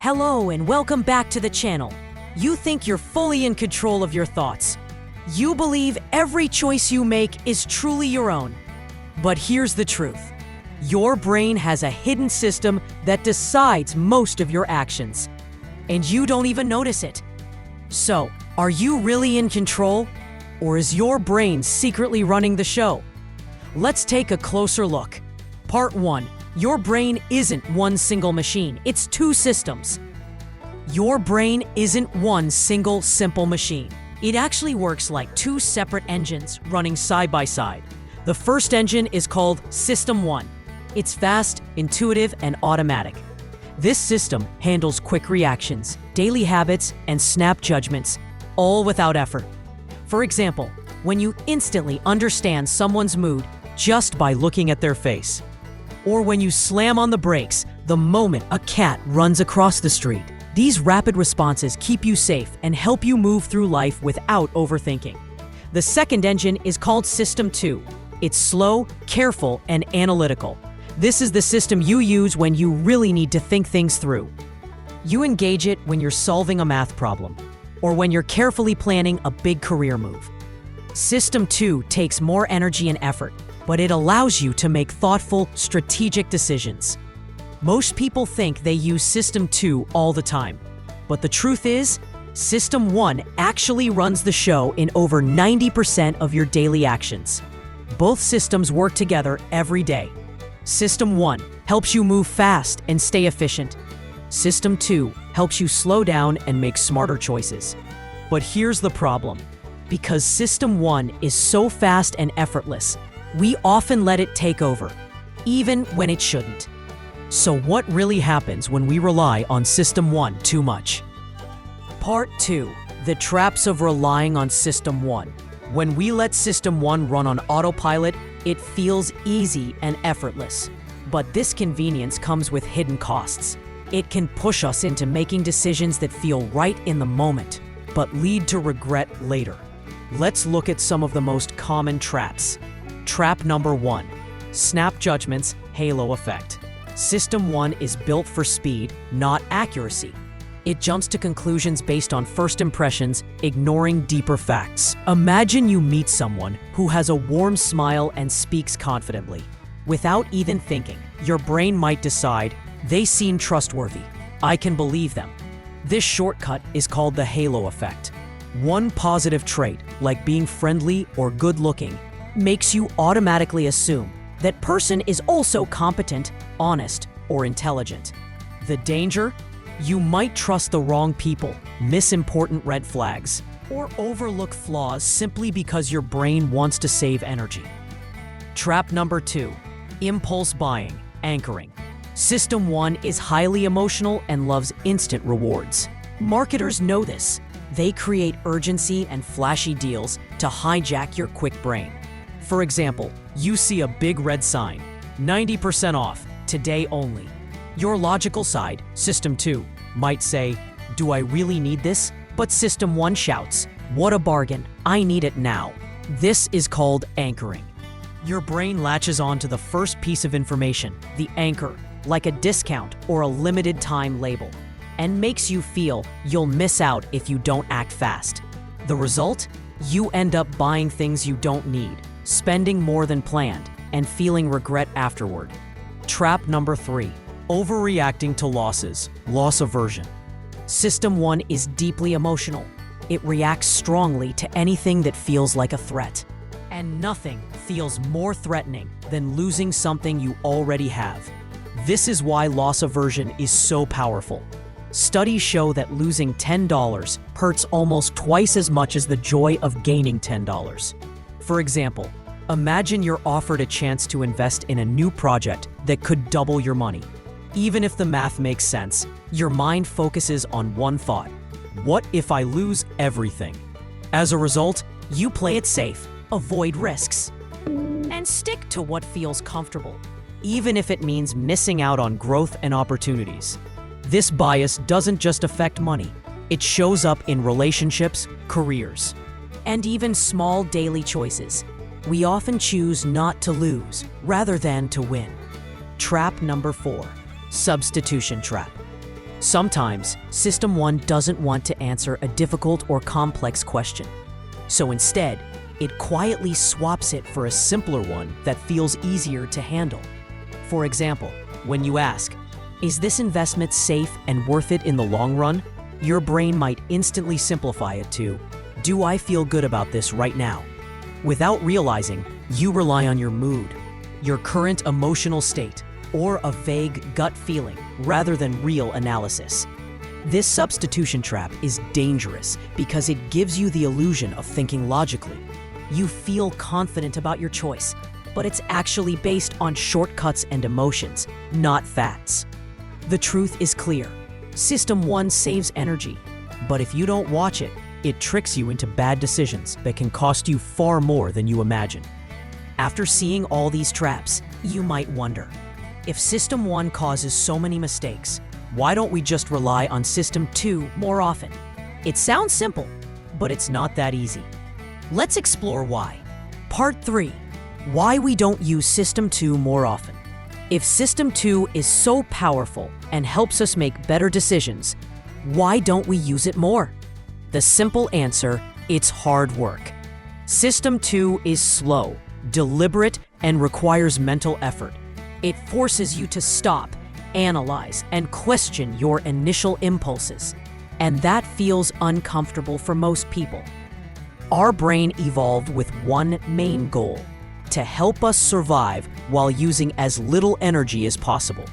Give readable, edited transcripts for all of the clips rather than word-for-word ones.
Hello and welcome back to the channel. You think you're fully in control of your thoughts. You believe every choice you make is truly your own. But here's the truth. Your brain has a hidden system that decides most of your actions. And you don't even notice it. So, are you really in control? Or is your brain secretly running the show? Let's take a closer look. Part 1. Your brain isn't one single machine, it's two systems. Your brain isn't one single simple machine. It actually works like two separate engines running side by side. The first engine is called System 1. It's fast, intuitive, and automatic. This system handles quick reactions, daily habits, and snap judgments, all without effort. For example, when you instantly understand someone's mood just by looking at their face. Or when you slam on the brakes the moment a cat runs across the street. These rapid responses keep you safe and help you move through life without overthinking. The second engine is called System 2. It's slow, careful, and analytical. This is the system you use when you really need to think things through. You engage it when you're solving a math problem, or when you're carefully planning a big career move. System 2 takes more energy and effort, but it allows you to make thoughtful, strategic decisions. Most people think they use System 2 all the time, but the truth is, System 1 actually runs the show in over 90% of your daily actions. Both systems work together every day. System 1 helps you move fast and stay efficient. System 2 helps you slow down and make smarter choices. But here's the problem. Because System 1 is so fast and effortless, we often let it take over, even when it shouldn't. So what really happens when we rely on System 1 too much? Part 2. The traps of relying on System 1. When we let System 1 run on autopilot, it feels easy and effortless. But this convenience comes with hidden costs. It can push us into making decisions that feel right in the moment, but lead to regret later. Let's look at some of the most common traps. Trap number 1. Snap judgments, halo effect. System 1 is built for speed, not accuracy. It jumps to conclusions based on first impressions, ignoring deeper facts. Imagine you meet someone who has a warm smile and speaks confidently. Without even thinking, your brain might decide, they seem trustworthy. I can believe them. This shortcut is called the halo effect. One positive trait, like being friendly or good-looking, makes you automatically assume that person is also competent, honest, or intelligent. The danger? You might trust the wrong people, miss important red flags, or overlook flaws simply because your brain wants to save energy. Trap number 2. Impulse buying, anchoring. System 1 is highly emotional and loves instant rewards. Marketers know this. They create urgency and flashy deals to hijack your quick brain. For example, you see a big red sign, 90% off, today only. Your logical side, System 2, might say, do I really need this? But System 1 shouts, what a bargain, I need it now. This is called anchoring. Your brain latches on to the first piece of information, the anchor, like a discount or a limited time label, and makes you feel you'll miss out if you don't act fast. The result? You end up buying things you don't need, spending more than planned, and feeling regret afterward. Trap number 3. Overreacting to losses, loss aversion. System 1 is deeply emotional. It reacts strongly to anything that feels like a threat. And nothing feels more threatening than losing something you already have. This is why loss aversion is so powerful. Studies show that losing $10 hurts almost twice as much as the joy of gaining $10. For example, imagine you're offered a chance to invest in a new project that could double your money. Even if the math makes sense, your mind focuses on one thought. What if I lose everything? As a result, you play it safe, avoid risks, and stick to what feels comfortable, even if it means missing out on growth and opportunities. This bias doesn't just affect money. It shows up in relationships, careers, and even small daily choices. We often choose not to lose rather than to win. Trap number 4. Substitution trap. Sometimes, System 1 doesn't want to answer a difficult or complex question. So instead, it quietly swaps it for a simpler one that feels easier to handle. For example, when you ask, "Is this investment safe and worth it in the long run?" your brain might instantly simplify it to, "Do I feel good about this right now?" Without realizing, you rely on your mood, your current emotional state, or a vague gut feeling rather than real analysis. This substitution trap is dangerous because it gives you the illusion of thinking logically. You feel confident about your choice, but it's actually based on shortcuts and emotions, not facts. The truth is clear. System 1 saves energy, but if you don't watch it, it tricks you into bad decisions that can cost you far more than you imagine. After seeing all these traps, you might wonder, if System 1 causes so many mistakes, why don't we just rely on System 2 more often? It sounds simple, but it's not that easy. Let's explore why. Part 3. Why we don't use System 2 more often. If System 2 is so powerful and helps us make better decisions, why don't we use it more? The simple answer, it's hard work. System 2 is slow, deliberate, and requires mental effort. It forces you to stop, analyze, and question your initial impulses. And that feels uncomfortable for most people. Our brain evolved with one main goal: to help us survive while using as little energy as possible.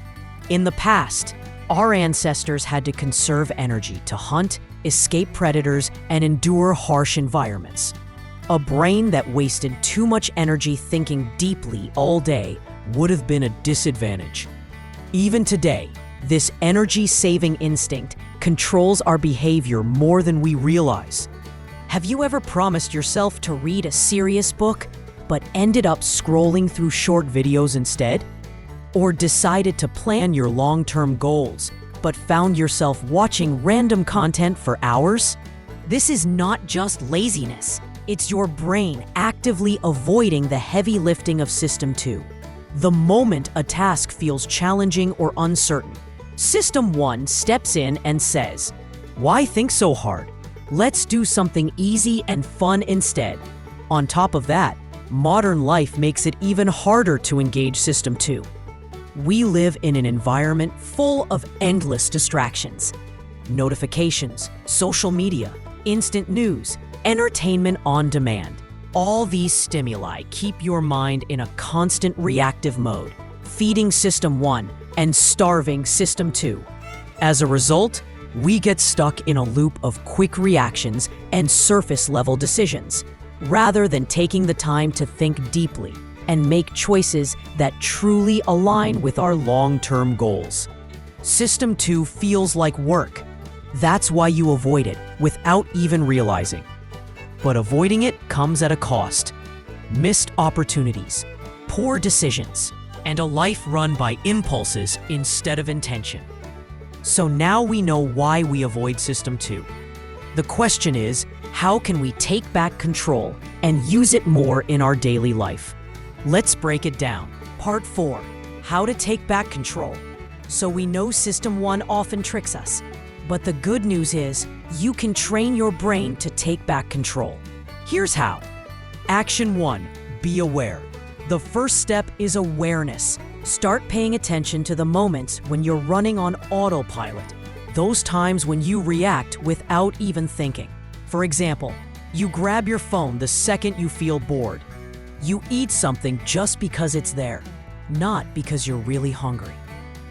In the past, our ancestors had to conserve energy to hunt, escape predators, and endure harsh environments. A brain that wasted too much energy thinking deeply all day would have been a disadvantage. Even today, this energy-saving instinct controls our behavior more than we realize. Have you ever promised yourself to read a serious book, but ended up scrolling through short videos instead? Or decided to plan your long-term goals, but found yourself watching random content for hours? This is not just laziness. It's your brain actively avoiding the heavy lifting of System 2. The moment a task feels challenging or uncertain, System 1 steps in and says, "Why think so hard? Let's do something easy and fun instead." On top of that, modern life makes it even harder to engage System 2. We live in an environment full of endless distractions. Notifications, social media, instant news, entertainment on demand. All these stimuli keep your mind in a constant reactive mode, feeding System 1 and starving System 2. As a result, we get stuck in a loop of quick reactions and surface-level decisions, rather than taking the time to think deeply and make choices that truly align with our long-term goals. System 2 feels like work. That's why you avoid it without even realizing. But avoiding it comes at a cost. Missed opportunities, poor decisions, and a life run by impulses instead of intention. So now we know why we avoid System 2. The question is, how can we take back control and use it more in our daily life? Let's break it down. Part 4. How to take back control. So we know System 1 often tricks us. But the good news is, you can train your brain to take back control. Here's how. Action 1. Be aware. The first step is awareness. Start paying attention to the moments when you're running on autopilot. Those times when you react without even thinking. For example, you grab your phone the second you feel bored. You eat something just because it's there, not because you're really hungry.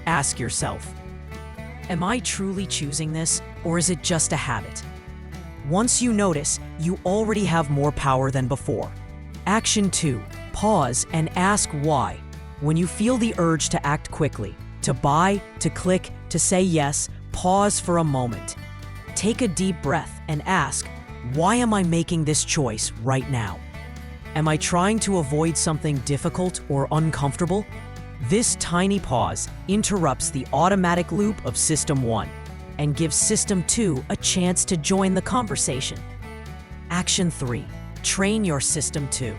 Ask yourself, am I truly choosing this, or is it just a habit? Once you notice, you already have more power than before. Action 2. Pause and ask why. When you feel the urge to act quickly, to buy, to click, to say yes, pause for a moment. Take a deep breath and ask, why am I making this choice right now? Am I trying to avoid something difficult or uncomfortable? This tiny pause interrupts the automatic loop of System 1 and gives System 2 a chance to join the conversation. Action 3. Train your System 2.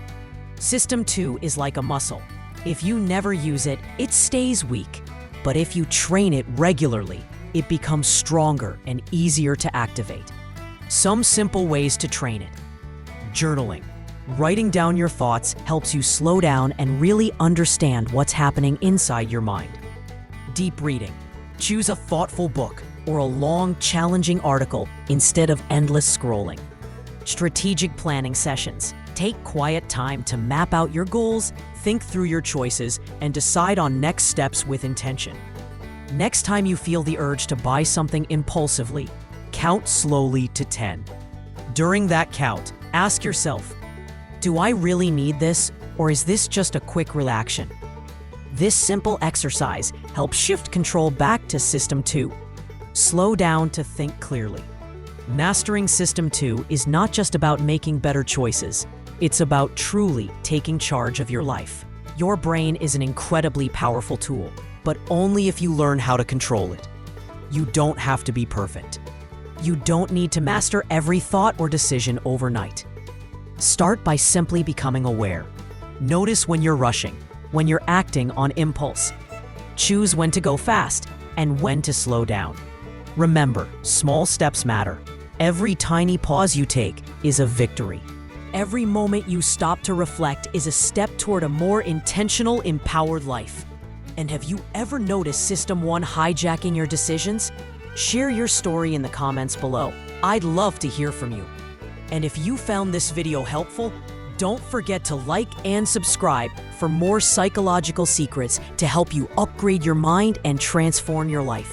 System 2 is like a muscle. If you never use it, it stays weak. But if you train it regularly, it becomes stronger and easier to activate. Some simple ways to train it. Journaling. Writing down your thoughts helps you slow down and really understand what's happening inside your mind. Deep reading. Choose a thoughtful book or a long, challenging article instead of endless scrolling. Strategic planning sessions. Take quiet time to map out your goals, think through your choices, and decide on next steps with intention. Next time you feel the urge to buy something impulsively, count slowly to 10. During that count, ask yourself, do I really need this, or is this just a quick reaction? This simple exercise helps shift control back to System 2. Slow down to think clearly. Mastering System 2 is not just about making better choices. It's about truly taking charge of your life. Your brain is an incredibly powerful tool, but only if you learn how to control it. You don't have to be perfect. You don't need to master every thought or decision overnight. Start by simply becoming aware. Notice when you're rushing, when you're acting on impulse. Choose when to go fast and when to slow down. Remember, small steps matter. Every tiny pause you take is a victory. Every moment you stop to reflect is a step toward a more intentional, empowered life. And have you ever noticed System 1 hijacking your decisions? Share your story in the comments below. I'd love to hear from you. And if you found this video helpful, don't forget to like and subscribe for more psychological secrets to help you upgrade your mind and transform your life.